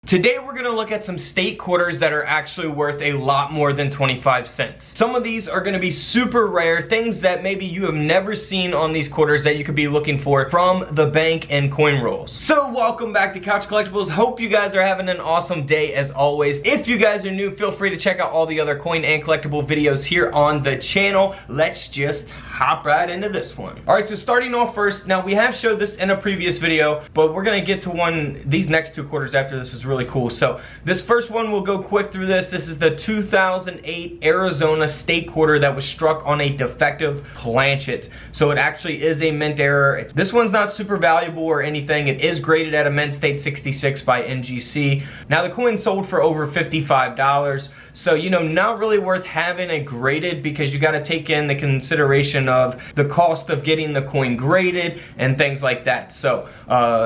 Today we're gonna look at some state quarters that are actually worth a lot more than 25 cents. Some of these are gonna be super rare, things that maybe you have never seen on these quarters that you could be looking for from the bank and coin rolls. So welcome back to Couch Collectibles. Hope you guys are having an awesome day as always. If you guys are new, feel free to check out all the other coin and collectible videos here on the channel. Let's just hop right into this one. Alright, so starting off first, now we have showed this in a previous video, but we're gonna get to these next two quarters after this is really cool. So this first one, we'll go quick through this. This is the 2008 Arizona state quarter that was struck on a defective Planchet. So it actually is a mint error. This one's not super valuable or anything. It is graded at a mint state 66 by NGC. Now the coin sold for over $55. So, you know, not really worth having it graded because you got to take in the consideration of the cost of getting the coin graded and things like that. So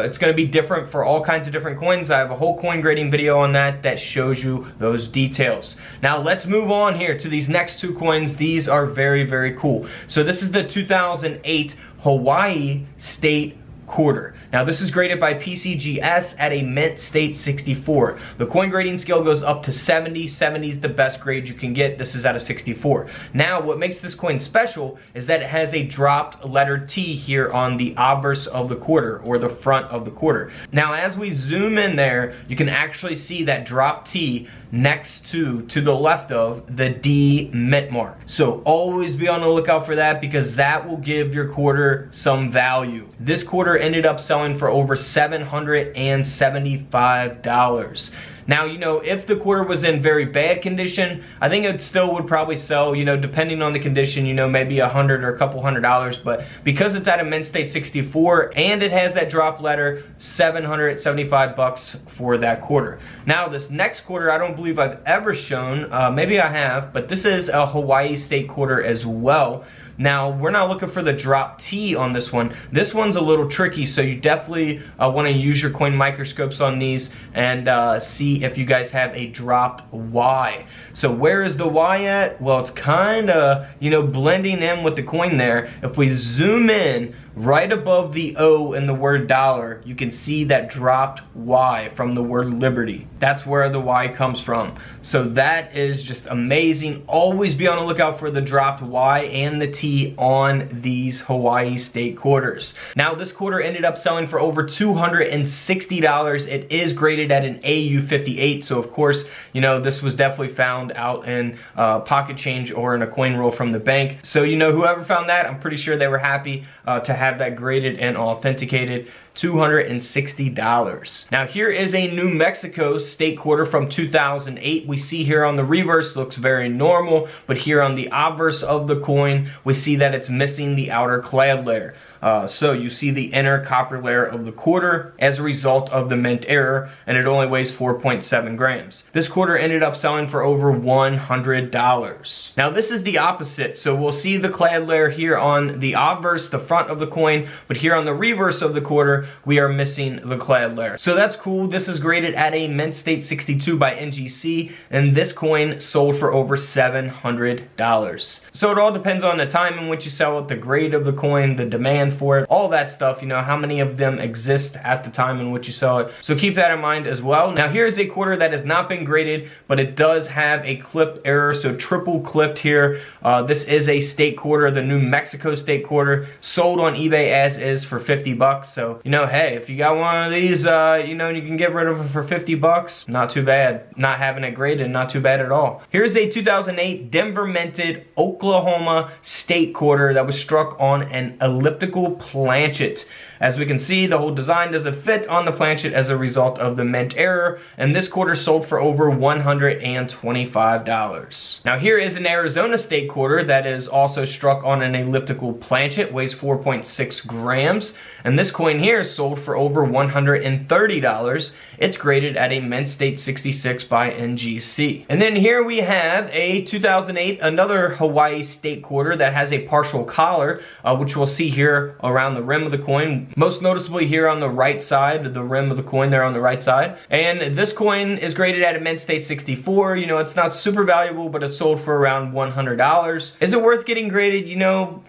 it's going to be different for all kinds of different coins. I have a whole coin grading video on that shows you those details. Now let's move on here to these next two coins. These are very, very cool. So this is the 2008 Hawaii state quarter. Now this is graded by PCGS at a mint state 64. The coin grading scale goes up to 70. 70 is the best grade you can get. This is at a 64. Now what makes this coin special is that it has a dropped letter T here on the obverse of the quarter, or the front of the quarter. Now as we zoom in there, you can actually see that drop T next to the left of the D mint mark. So always be on the lookout for that because that will give your quarter some value. This quarter ended up selling for over $775. Now, you know, if the quarter was in very bad condition, I think it still would probably sell, you know, depending on the condition, you know, maybe $100 or a couple $100. But because it's at a mint state 64 and it has that drop letter, $775 for that quarter. Now, this next quarter, I don't believe I've ever shown, maybe I have, but this is a Hawaii state quarter as well. Now, we're not looking for the drop T on this one. This one's a little tricky, so you definitely want to use your coin microscopes on these and see if you guys have a dropped Y. So where is the Y at? Well, it's kind of, you know, blending in with the coin there. If we zoom in, right above the O in the word dollar, you can see that dropped Y from the word liberty. That's where the Y comes from. So that is just amazing. Always be on the lookout for the dropped Y and the T on these Hawaii state quarters. Now this quarter ended up selling for over $260. It is graded at an AU58, so of course, you know, this was definitely found out in pocket change or in a coin roll from the bank. So, you know, whoever found that, I'm pretty sure they were happy to have that graded and authenticated. $260. Now here is a New Mexico state quarter from 2008. We see here on the reverse looks very normal, but here on the obverse of the coin, we see that it's missing the outer clad layer. So you see the inner copper layer of the quarter as a result of the mint error, and it only weighs 4.7 grams. This quarter ended up selling for over $100. Now this is the opposite. So we'll see the clad layer here on the obverse, the front of the coin, but here on the reverse of the quarter, we are missing the clad layer. So that's cool. This is graded at a mint state 62 by NGC, and this coin sold for over $700. So it all depends on the time in which you sell it, the grade of the coin, the demand for it, all that stuff, you know, how many of them exist at the time in which you sell it. So keep that in mind as well. Now here's a quarter that has not been graded, but it does have a clipped error, so triple clipped here. This is a state quarter, the New Mexico state quarter, sold on eBay as is for 50 bucks. So, you know, hey, if you got one of these, you know, you can get rid of it for 50 bucks. Not too bad. Not having it graded, not too bad at all. Here's a 2008 Denver minted Oklahoma state quarter that was struck on an elliptical Planchet. As we can see, the whole design doesn't fit on the Planchet as a result of the mint error, and this quarter sold for over $125. Now here is an Arizona state quarter that is also struck on an elliptical Planchet, weighs 4.6 grams, and this coin here sold for over $130. It's graded at a mint state 66 by NGC. And then here we have a 2008, another Hawaii state quarter that has a partial collar, which we'll see here around the rim of the coin. Most noticeably here on the right side, the rim of the coin there on the right side. And this coin is graded at a mint state 64. You know, it's not super valuable, but it sold for around $100. Is it worth getting graded? You know,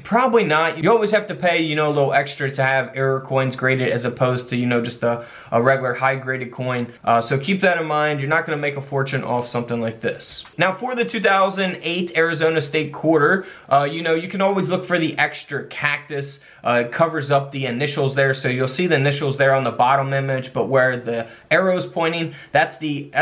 Probably not. You always have to pay, you know, a little extra to have error coins graded as opposed to, you know, just a regular high graded coin. So keep that in mind. You're not going to make a fortune off something like this. Now for the 2008 Arizona State Quarter, you know, you can always look for the extra cactus. It covers up the initials there, so you'll see the initials there on the bottom image, but where the arrow's pointing, that's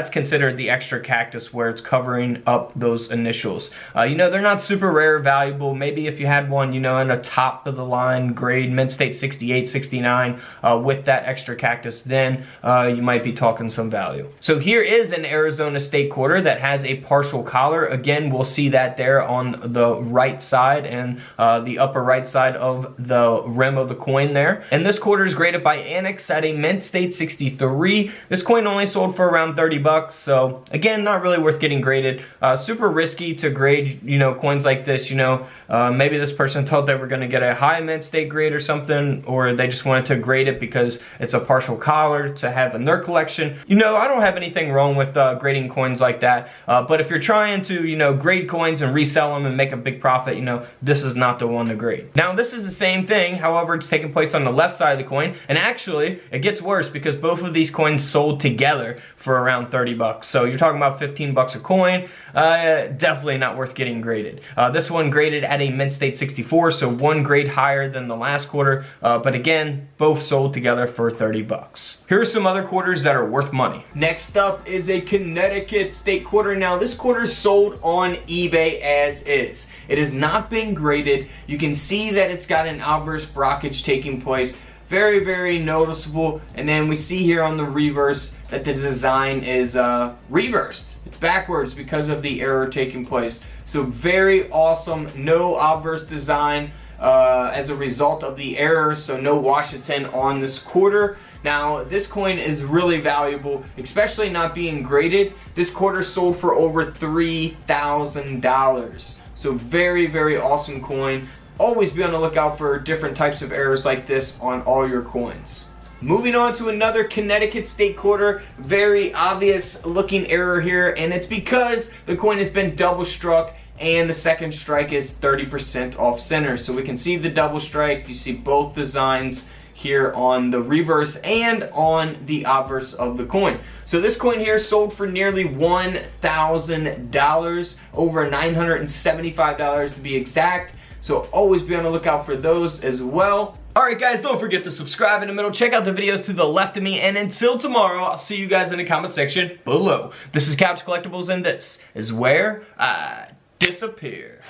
considered the extra cactus, where it's covering up those initials. You know, they're not super rare, valuable. Maybe if you had one, you know, in a top of the line grade, mint state 68, 69, with that extra cactus, then you might be talking some value. So here is an Arizona State Quarter that has a partial collar. Again, we'll see that there on the right side and the upper right side of the rim of the coin there. And this quarter is graded by Annex at a mint state 63. This coin only sold for around 30 bucks, so again, not really worth getting graded. Super risky to grade, you know, coins like this. You know, maybe this person thought they were going to get a high mint state grade or something, or they just wanted to grade it because it's a partial collar to have in their collection. You know, I don't have anything wrong with grading coins like that, but if you're trying to, you know, grade coins and resell them and make a big profit, you know, this is not the one to grade. Now this is the same thing, however, it's taking place on the left side of the coin, and actually it gets worse because both of these coins sold together for around 30 bucks. So you're talking about 15 bucks a coin. Definitely not worth getting graded. This one graded at a mint state 64, so one grade higher than the last quarter, but again, both sold together for 30 bucks. Here are some other quarters that are worth money. Next up is a Connecticut State Quarter. Now this quarter is sold on eBay as is. It has not been graded. You can see that it's got an obverse blockage taking place. Very, very noticeable. And then we see here on the reverse that the design is reversed. It's backwards because of the error taking place. So very awesome. No obverse design as a result of the error. So no Washington on this quarter. Now this coin is really valuable, especially not being graded. This quarter sold for over $3,000. So very, very awesome coin. Always be on the lookout for different types of errors like this on all your coins. Moving on to another Connecticut State Quarter. Very obvious looking error here, and it's because the coin has been double struck and the second strike is 30% off center. So we can see the double strike. You see both designs here on the reverse and on the obverse of the coin. So this coin here sold for nearly $1,000, over $975 to be exact. So always be on the lookout for those as well. Alright guys, don't forget to subscribe in the middle, check out the videos to the left of me, and until tomorrow, I'll see you guys in the comment section below. This is Couch Collectibles, and this is where I disappear.